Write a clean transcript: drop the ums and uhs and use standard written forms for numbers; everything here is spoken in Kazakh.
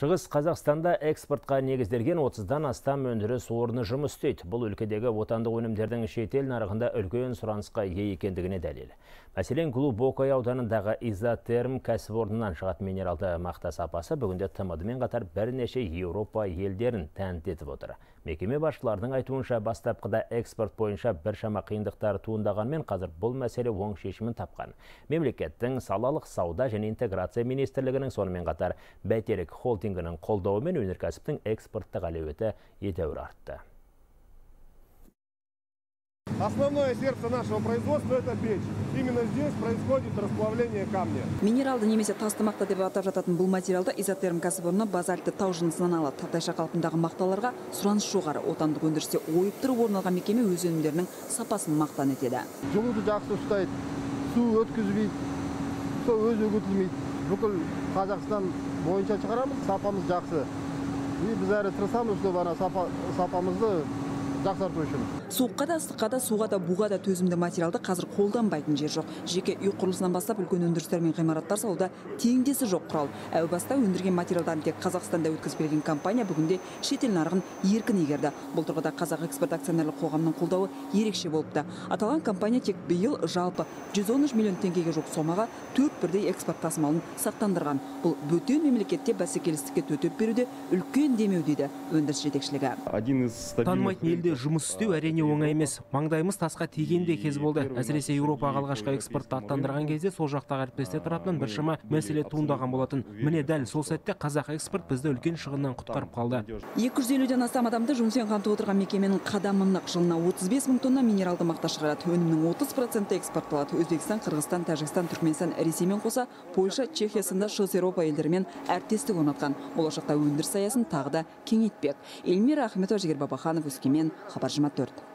Шығыс Қазақстанда экспортқа негізделген 30-дан астам өндіріс орны жұмыс істейді. Бұл өлкедегі отандық өнімдердің шетел нарығында үлкен сұранысқа ие екендігіне дәлел. Мәселен, Глубокое ауданындағы Изотерм кәсіпорнынан шығатын минералды мақта сапасы бүгінде ТМД-мен қатар бірнеше Еуропа елдерін тәнті етіп отыр. Мекеме басшыларының айтуынша, бастапқыда экспорт бойынша біршама қиындықтар туындағанмен, қазір бұл мәселе оң шешімін тапқан. Мемлекеттің салалық сауда және интеграция министрлігінің сонымен қатар бәйтерек холдингінің қолдауымен өнеркәсіптің экспорттық әлеуеті едәуір артты. Основное сердце нашего производства – это печь. Именно здесь происходит расплавление камня. Минералды немесе тасты мақта деп атап жататын бұл материалды Изотерм кәсіпорны базальтты тау жынысынан алады. Тақтайша қалпындағы мақталарға сұраныс жоғары. Отандық өндірісте ойып тұрып орын алған мекеме өз өнімдерінің сапасын мақтан етеді. Жылуды жақсы ұстайды, су өткізбейді, су өзі өгітілмейді. Бүкіл Қазақстан бойынша шығарамыз, сапамыз жақсы. Біз әрі тырысамыз, сапамызды жақсарту үшін. Суыққа да, ыстыққа да, суға да, буға да төзімді материалды қазір қолданбайтын жер жоқ. Жеке үй құрылысынан бастап үлкен өндірістер мен ғимараттар салуда теңдесі жоқ құрал. Әу баста өндірген материалдарын тек Қазақстанда өткізіп келген компания бүгінде шетел нарығын еркін игерді. Бұл тұрғыда Қазақ экспорт акционерлік қоғамының қолдауы ерекше болыпты. Аталған компания тек биыл жалпы 113 миллион теңгеге жоқ сомаға 4 бірдей экспорт тасымалын сақтандырған. Бұл бөтен мемлекетте бәсекелестікке төтеп беруде үлкен демеу дейді өндіріс жетекшілігі. Танымайтын елде жұмыс істеу әрине оңай емес. Маңдайымыз тасқа тигенде кез болды. Әсіресе Еуропаға алғашқы экспортты аттандырған кезде сол жақтағы әріптестер тарапынан біршама мәселе туындаған болатын. Міне дәл сол сәтте қазақ экспорт бізді үлкен шығыннан құтқарып қалды. 250-ден астам адамды жұмыспен қамтып отырған мекеменің қадамы нық. Жылына 35 мың тонна минералды мақта шығарады. Өнімнің 30% экспортталады. Өзбекстан, Қырғызстан, Тәжікстан, Түркменстан, Ресеймен қоса Польша, Чехия сынды шығыс Еуропа елдерімен әріптестік орнатқан. Болашақта өндіріс саясын тағы да кеңейтпек. Эльмира Ахметова, Жігер Бабаханов, Өскемен, Хабар 24.